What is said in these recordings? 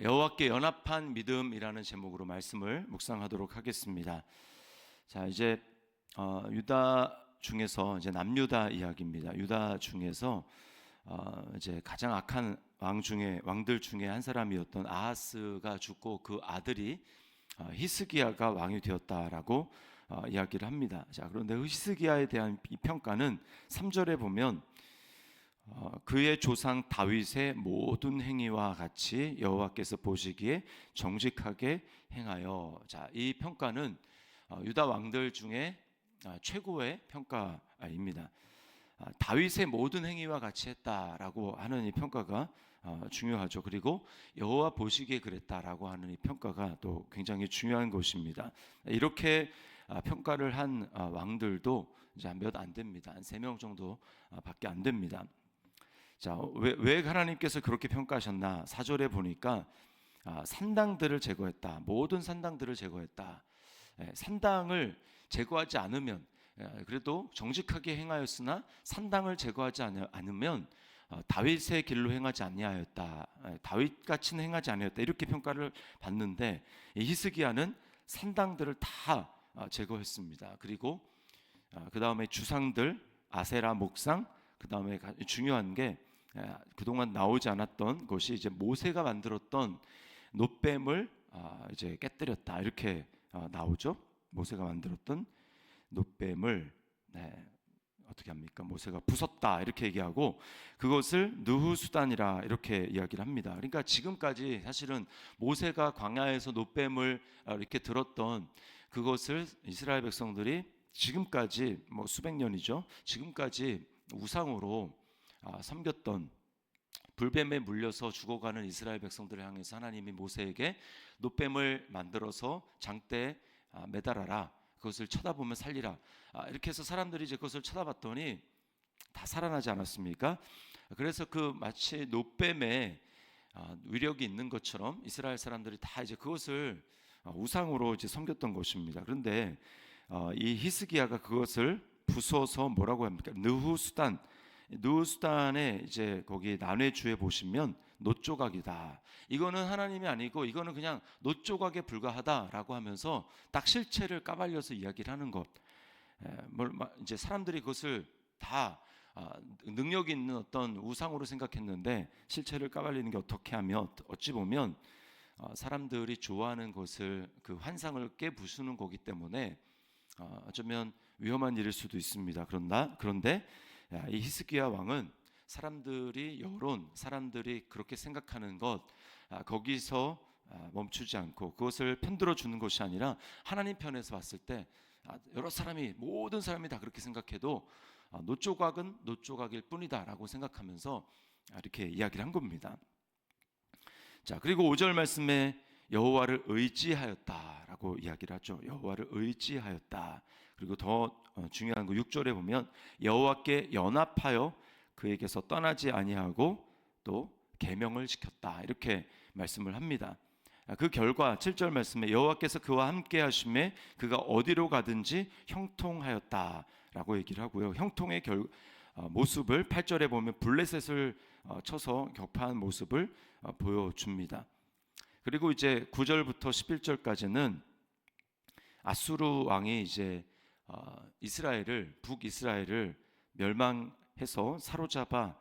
여호와께 연합한 믿음이라는 제목으로 말씀을 묵상하도록 하겠습니다. 자, 이제 유다 중에서 이제 남유다 이야기입니다. 유다 중에서 이제 가장 악한 왕들 중에 한 사람이었던 아하스가 죽고 그 아들이 히스기야가 왕이 되었다라고 이야기를 합니다. 자, 그런데 히스기야에 대한 이 평가는 3절에 보면 그의 조상 다윗의 모든 행위와 같이 여호와께서 보시기에 정직하게 행하여. 자, 이 평가는 유다 왕들 중에 최고의 평가입니다. 다윗의 모든 행위와 같이 했다라고 하는 이 평가가 중요하죠. 그리고 여호와 보시기에 그랬다라고 하는 이 평가가 또 굉장히 중요한 것입니다. 이렇게 평가를 한 왕들도 이제 몇 안 됩니다. 한 3명 정도 밖에 안 됩니다. 자, 왜 하나님께서 그렇게 평가하셨나? 4절에 보니까 산당들을 제거했다. 모든 산당들을 제거했다. 산당을 제거하지 않으면, 그래도 정직하게 행하였으나 산당을 제거하지 않으면 다윗의 길로 행하지 아니하였다. 다윗같이는 행하지 아니하였다. 이렇게 평가를 받는데, 이 히스기야는 산당들을 다 제거했습니다. 그리고 그 다음에 주상들, 아세라 목상, 그 다음에 중요한 게 그동안 나오지 않았던 것이 이제 모세가 만들었던 놋뱀을 이제 깨뜨렸다, 이렇게 나오죠. 모세가 만들었던 놋뱀을 어떻게 합니까? 모세가 부쉈다, 이렇게 얘기하고 그것을 느후수단이라 이렇게 이야기를 합니다. 그러니까 지금까지 사실은 모세가 광야에서 놋뱀을 이렇게 들었던 그것을 이스라엘 백성들이 지금까지 뭐 수백 년이죠. 지금까지 우상으로 섬겼던, 불뱀에 물려서 죽어가는 이스라엘 백성들을 향해서 하나님이 모세에게 놋뱀을 만들어서 장대에 매달아라, 그것을 쳐다보면 살리라, 이렇게 해서 사람들이 이제 그것을 쳐다봤더니 다 살아나지 않았습니까? 그래서 그 마치 놋뱀에 위력이 있는 것처럼 이스라엘 사람들이 다 이제 그것을 우상으로 이제 섬겼던 것입니다. 그런데 이 히스기야가 그것을 부숴서 뭐라고 합니까? 느후수단에 이제 거기 난회주에 보시면 놋조각이다. 이거는 하나님이 아니고 이거는 그냥 놋조각에 불과하다라고 하면서 딱 실체를 까발려서 이야기를 하는 것. 이제 사람들이 그것을 다 능력 있는 어떤 우상으로 생각했는데 실체를 까발리는 게 어떻게 하면, 어찌 보면 사람들이 좋아하는 것을, 그 환상을 깨부수는 거기 때문에 어쩌면 위험한 일일 수도 있습니다. 그런데 이 히스기야 왕은 사람들이 그렇게 생각하는 것, 거기서 멈추지 않고 그것을 편들어 주는 것이 아니라 하나님 편에서 봤을 때 모든 사람이 다 그렇게 생각해도 놋조각은 놋조각일 뿐이다라고 생각하면서 이렇게 이야기를 한 겁니다. 자, 그리고 5절 말씀에 여호와를 의지하였다라고 이야기를 하죠. 여호와를 의지하였다. 그리고 더 중요한 거 6절에 보면 여호와께 연합하여 그에게서 떠나지 아니하고 또 계명을 지켰다, 이렇게 말씀을 합니다. 그 결과 7절 말씀에 여호와께서 그와 함께 하심에 그가 어디로 가든지 형통하였다라고 얘기를 하고요. 형통의 모습을 8절에 보면 블레셋을 쳐서 격파한 모습을 보여줍니다. 그리고 이제 9절부터 11절까지는 아수르 왕이 이제 북이스라엘을 멸망해서 사로잡아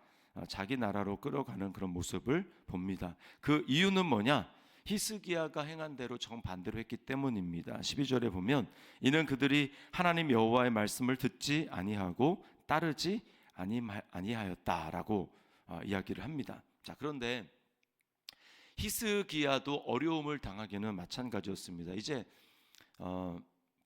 자기 나라로 끌어가는 그런 모습을 봅니다. 그 이유는 뭐냐? 히스기야가 행한 대로 정반대로 했기 때문입니다. 12절에 보면 이는 그들이 하나님 여호와의 말씀을 듣지 아니하고 따르지 아니하였다라고 이야기를 합니다. 자, 그런데 히스기야도 어려움을 당하기는 마찬가지였습니다. 이제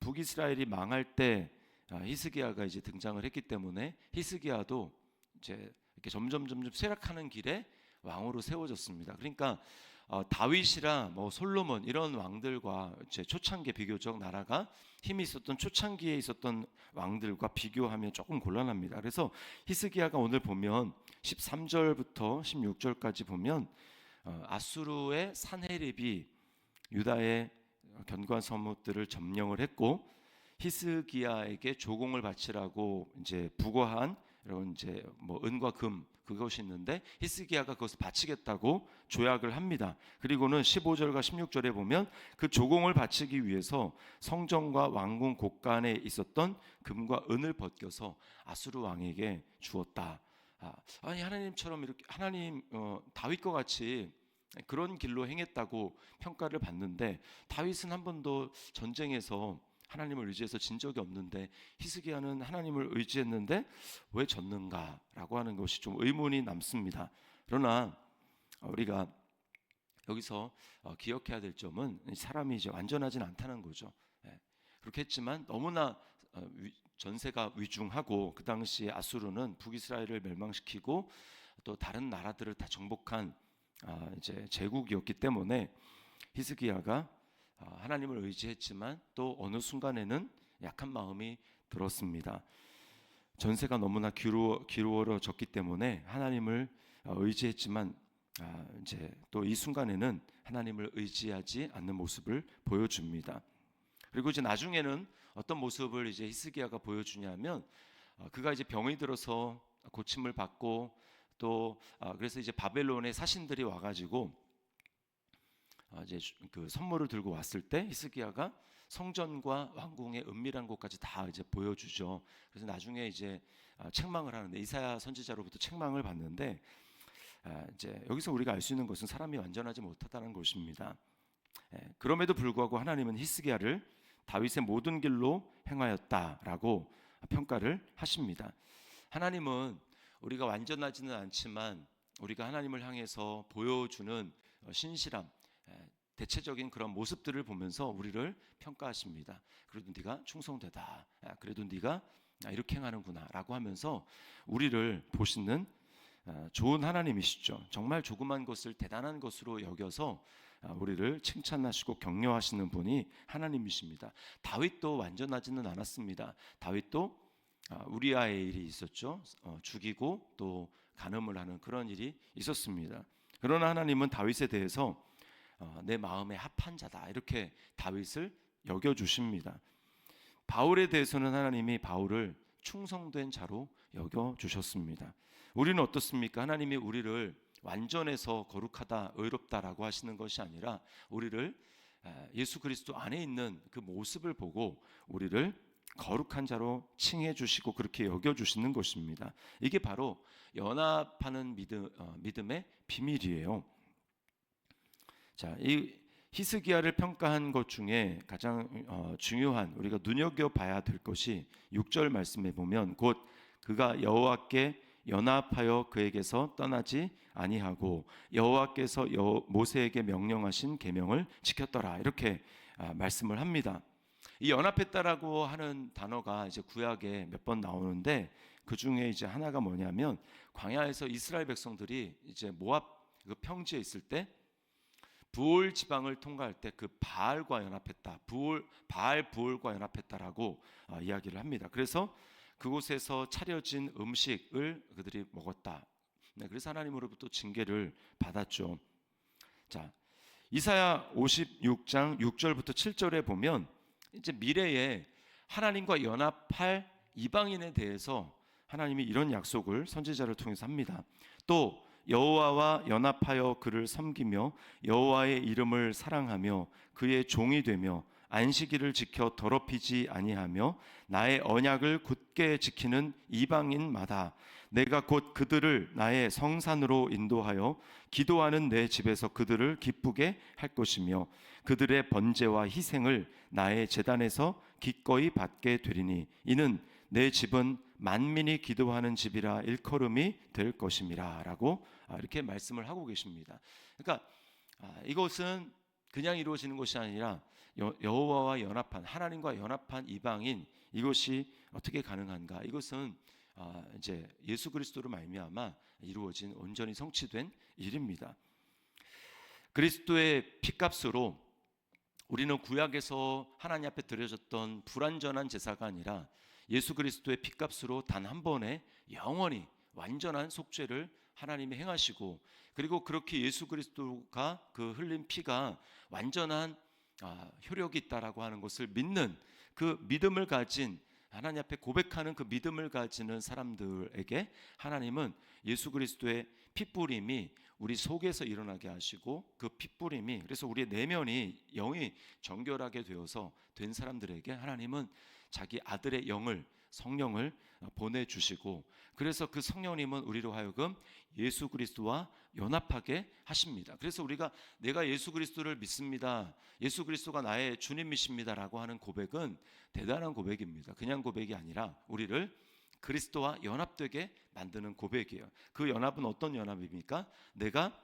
북이스라엘이 망할 때 히스기야가 이제 등장을 했기 때문에 히스기야도 이제 이렇게 점점 쇠락하는 길에 왕으로 세워졌습니다. 그러니까 다윗이라 뭐 솔로몬 이런 왕들과 제 초창기에 비교적 나라가 힘이 있었던 초창기에 있었던 왕들과 비교하면 조금 곤란합니다. 그래서 히스기야가 오늘 보면 13절부터 16절까지 보면 아수르의 산헤립이 유다의 견고한 성읍들을 점령을 했고 히스기야에게 조공을 바치라고 이제 부과한 이런 이제 뭐 은과 금 그것이 있는데 히스기야가 그것을 바치겠다고 조약을 합니다. 그리고는 15절과 16절에 보면 그 조공을 바치기 위해서 성전과 왕궁 곳간에 있었던 금과 은을 벗겨서 아수르 왕에게 주었다. 아니 하나님처럼 이렇게 하나님 다윗과 같이 그런 길로 행했다고 평가를 받는데, 다윗은 한 번도 전쟁에서 하나님을 의지해서 진 적이 없는데 히스기야는 하나님을 의지했는데 왜 졌는가라고 하는 것이 좀 의문이 남습니다. 그러나 우리가 여기서 기억해야 될 점은 사람이 이제 완전하진 않다는 거죠. 그렇게 했지만 너무나 전세가 위중하고 그 당시 아수르는 북이스라엘을 멸망시키고 또 다른 나라들을 다 정복한 이제 제국이었기 때문에 히스기야가 하나님을 의지했지만 또 어느 순간에는 약한 마음이 들었습니다. 전세가 너무나 기루어졌기 때문에 하나님을 의지했지만 이제 또 이 순간에는 하나님을 의지하지 않는 모습을 보여줍니다. 그리고 이제 나중에는 어떤 모습을 이제 히스기야가 보여주냐면 그가 이제 병이 들어서 고침을 받고 또 그래서 이제 바벨론의 사신들이 와가지고 이제 그 선물을 들고 왔을 때 히스기야가 성전과 왕궁의 은밀한 곳까지 다 이제 보여주죠. 그래서 나중에 이제 책망을 하는데 이사야 선지자로부터 책망을 받는데 이제 여기서 우리가 알 수 있는 것은 사람이 완전하지 못하다는 것입니다. 그럼에도 불구하고 하나님은 히스기야를 다윗의 모든 길로 행하였다라고 평가를 하십니다. 하나님은 우리가 완전하지는 않지만 우리가 하나님을 향해서 보여주는 신실함, 대체적인 그런 모습들을 보면서 우리를 평가하십니다. 그래도 네가 충성되다. 그래도 네가 이렇게 행하는구나라고 하면서 우리를 보시는 좋은 하나님이시죠. 정말 조그만 것을 대단한 것으로 여겨서 우리를 칭찬하시고 격려하시는 분이 하나님이십니다. 다윗도 완전하지는 않았습니다. 다윗도 우리아의 일이 있었죠. 죽이고 또 간음을 하는 그런 일이 있었습니다. 그러나 하나님은 다윗에 대해서 내 마음에 합한 자다 이렇게 다윗을 여겨주십니다. 바울에 대해서는 하나님이 바울을 충성된 자로 여겨주셨습니다. 우리는 어떻습니까? 하나님이 우리를 완전해서 거룩하다, 의롭다라고 하시는 것이 아니라 우리를 예수 그리스도 안에 있는 그 모습을 보고 우리를 거룩한 자로 칭해 주시고 그렇게 여겨 주시는 것입니다. 이게 바로 연합하는 믿음의 비밀이에요. 자, 이 히스기야를 평가한 것 중에 가장 중요한 우리가 눈여겨봐야 될 것이 6절 말씀에 보면 곧 그가 여호와께 연합하여 그에게서 떠나지 아니하고 여호와께서 모세에게 명령하신 계명을 지켰더라 이렇게 말씀을 합니다. 이 연합했다라고 하는 단어가 이제 구약에 몇 번 나오는데 그 중에 이제 하나가 뭐냐면 광야에서 이스라엘 백성들이 이제 모압 그 평지에 있을 때 부올 지방을 통과할 때 그 바알과 연합했다. 바알 부올과 연합했다라고 이야기를 합니다. 그래서 그곳에서 차려진 음식을 그들이 먹었다. 그래서 하나님으로부터 징계를 받았죠. 자, 이사야 56장 6절부터 7절에 보면 이제 미래에 하나님과 연합할 이방인에 대해서 하나님이 이런 약속을 선지자를 통해서 합니다. 또 여호와와 연합하여 그를 섬기며 여호와의 이름을 사랑하며 그의 종이 되며 안식일을 지켜 더럽히지 아니하며 나의 언약을 굳게 지키는 이방인마다 내가 곧 그들을 나의 성산으로 인도하여 기도하는 내 집에서 그들을 기쁘게 할 것이며 그들의 번제와 희생을 나의 제단에서 기꺼이 받게 되리니 이는 내 집은 만민이 기도하는 집이라 일컬음이 될 것임이라 라고 이렇게 말씀을 하고 계십니다. 그러니까 이것은 그냥 이루어지는 것이 아니라 여호와와 연합한 하나님과 연합한 이방인 이것이 어떻게 가능한가? 이것은 이제 예수 그리스도로 말미암아 이루어진 온전히 성취된 일입니다. 그리스도의 피값으로 우리는 구약에서 하나님 앞에 드려졌던 불완전한 제사가 아니라 예수 그리스도의 피값으로 단 한 번에 영원히 완전한 속죄를 하나님이 행하시고 그리고 그렇게 예수 그리스도가 그 흘린 피가 완전한 효력이 있다라고 하는 것을 믿는 그 믿음을 가진 하나님 앞에 고백하는 그 믿음을 가지는 사람들에게 하나님은 예수 그리스도의 핏부림이 우리 속에서 일어나게 하시고, 그 핏부림이 그래서 우리의 내면이 영이 정결하게 되어서 된 사람들에게 하나님은 자기 아들의 영을, 성령을 보내주시고, 그래서 그 성령님은 우리로 하여금 예수 그리스도와 연합하게 하십니다. 그래서 우리가 내가 예수 그리스도를 믿습니다, 예수 그리스도가 나의 주님이십니다 라고 하는 고백은 대단한 고백입니다. 그냥 고백이 아니라 우리를 그리스도와 연합되게 만드는 고백이에요. 그 연합은 어떤 연합입니까? 내가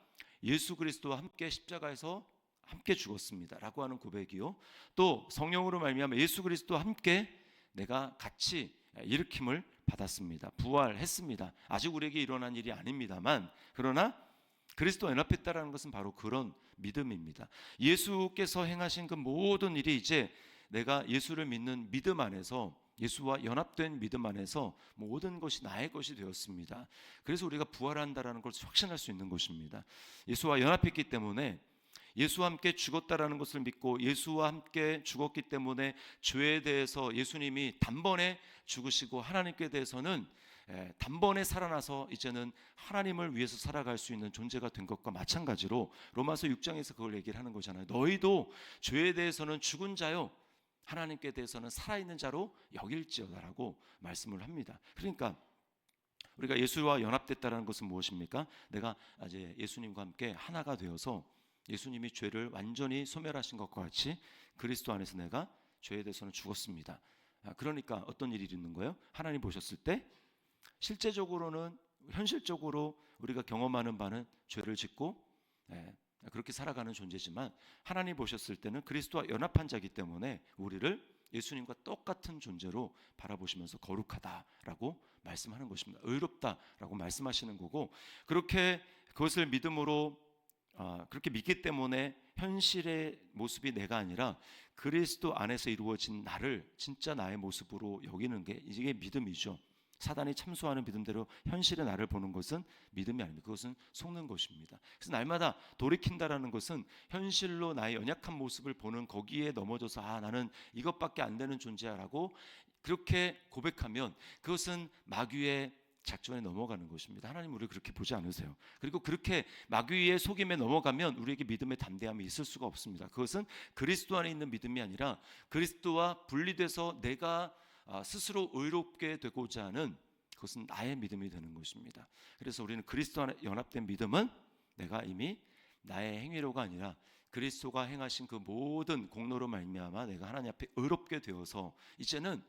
예수 그리스도와 함께 십자가에서 함께 죽었습니다 라고 하는 고백이요, 또 성령으로 말미암아 예수 그리스도와 함께 내가 같이 일으킴을 받았습니다. 부활했습니다. 아직 우리에게 일어난 일이 아닙니다만, 그러나 그리스도와 연합했다라는 것은 바로 그런 믿음입니다. 예수께서 행하신 그 모든 일이 이제 내가 예수를 믿는 믿음 안에서, 예수와 연합된 믿음 안에서 모든 것이 나의 것이 되었습니다. 그래서 우리가 부활한다라는 것을 확신할 수 있는 것입니다. 예수와 연합했기 때문에, 예수와 함께 죽었다라는 것을 믿고 예수와 함께 죽었기 때문에 죄에 대해서 예수님이 단번에 죽으시고 하나님께 대해서는 단번에 살아나서 이제는 하나님을 위해서 살아갈 수 있는 존재가 된 것과 마찬가지로 로마서 6장에서 그걸 얘기를 하는 거잖아요. 너희도 죄에 대해서는 죽은 자요, 하나님께 대해서는 살아있는 자로 여길지어다라고 말씀을 합니다. 그러니까 우리가 예수와 연합됐다는 것은 무엇입니까? 내가 이제 예수님과 함께 하나가 되어서 예수님이 죄를 완전히 소멸하신 것과 같이 그리스도 안에서 내가 죄에 대해서는 죽었습니다. 그러니까 어떤 일이 있는 거예요? 하나님 보셨을 때 실제적으로는, 현실적으로 우리가 경험하는 바는 죄를 짓고 그렇게 살아가는 존재지만, 하나님 보셨을 때는 그리스도와 연합한 자이기 때문에 우리를 예수님과 똑같은 존재로 바라보시면서 거룩하다라고 말씀하는 것입니다. 의롭다라고 말씀하시는 거고, 그렇게 그것을 믿음으로 그렇게 믿기 때문에 현실의 모습이 내가 아니라 그리스도 안에서 이루어진 나를 진짜 나의 모습으로 여기는 게 이게 믿음이죠. 사단이 참소하는 믿음대로 현실의 나를 보는 것은 믿음이 아닙니다. 그것은 속는 것입니다. 그래서 날마다 돌이킨다라는 것은 현실로 나의 연약한 모습을 보는 거기에 넘어져서 나는 이것밖에 안 되는 존재야라고 그렇게 고백하면 그것은 마귀의 작전에 넘어가는 것입니다. 하나님 우리를 그렇게 보지 않으세요. 그리고 그렇게 마귀의 속임에 넘어가면 우리에게 믿음의 담대함이 있을 수가 없습니다. 그것은 그리스도 안에 있는 믿음이 아니라 그리스도와 분리돼서 내가 스스로 의롭게 되고자 하는, 그것은 나의 믿음이 되는 것입니다. 그래서 우리는 그리스도 안에 연합된 믿음은 내가 이미 나의 행위로가 아니라 그리스도가 행하신 그 모든 공로로 말미암아 내가 하나님 앞에 의롭게 되어서 이제는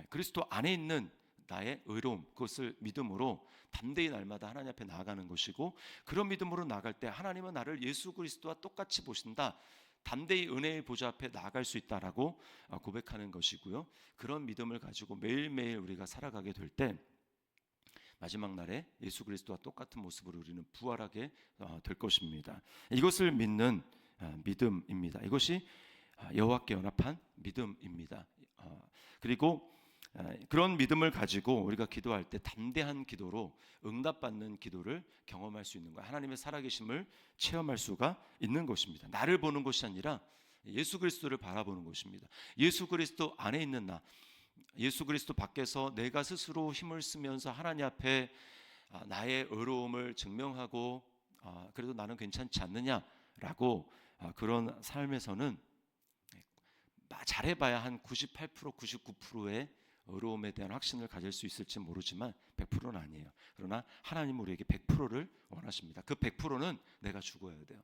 그리스도 안에 있는 나의 의로움, 그것을 믿음으로 담대히 날마다 하나님 앞에 나아가는 것이고, 그런 믿음으로 나아갈 때 하나님은 나를 예수 그리스도와 똑같이 보신다, 담대히 은혜의 보좌 앞에 나아갈 수 있다라고 고백하는 것이고요. 그런 믿음을 가지고 매일매일 우리가 살아가게 될 때 마지막 날에 예수 그리스도와 똑같은 모습으로 우리는 부활하게 될 것입니다. 이것을 믿는 믿음입니다. 이것이 여호와께 연합한 믿음입니다. 그리고 그런 믿음을 가지고 우리가 기도할 때 담대한 기도로 응답받는 기도를 경험할 수 있는 거예요. 하나님의 살아계심을 체험할 수가 있는 것입니다. 나를 보는 것이 아니라 예수 그리스도를 바라보는 것입니다. 예수 그리스도 안에 있는 나, 예수 그리스도 밖에서 내가 스스로 힘을 쓰면서 하나님 앞에 나의 의로움을 증명하고 그래도 나는 괜찮지 않느냐라고 그런 삶에서는 잘해봐야 한 98%, 99%의 의로움에 대한 확신을 가질 수 있을지 모르지만 100%는 아니에요. 그러나 하나님은 우리에게 100%를 원하십니다. 그 100%는 내가 죽어야 돼요.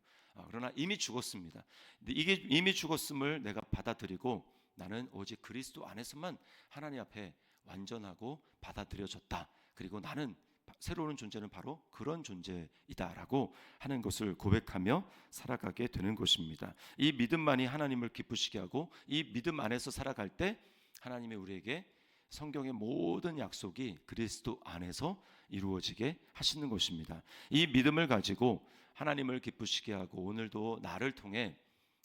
그러나 이미 죽었습니다. 이게 이미 죽었음을 내가 받아들이고 나는 오직 그리스도 안에서만 하나님 앞에 완전하고 받아들여졌다. 그리고 나는 새로운 존재는 바로 그런 존재이다라고 하는 것을 고백하며 살아가게 되는 것입니다. 이 믿음만이 하나님을 기쁘시게 하고, 이 믿음 안에서 살아갈 때 하나님이 우리에게 성경의 모든 약속이 그리스도 안에서 이루어지게 하시는 것입니다. 이 믿음을 가지고 하나님을 기쁘시게 하고 오늘도 나를 통해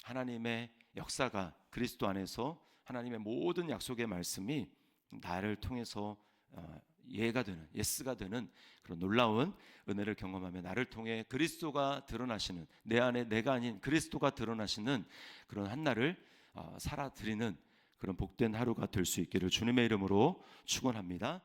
하나님의 역사가 그리스도 안에서 하나님의 모든 약속의 말씀이 나를 통해서 예가 되는, 예스가 되는 그런 놀라운 은혜를 경험하며 나를 통해 그리스도가 드러나시는, 내 안에 내가 아닌 그리스도가 드러나시는 그런 한 날을 살아드리는 그런 복된 하루가 될 수 있기를 주님의 이름으로 축원합니다.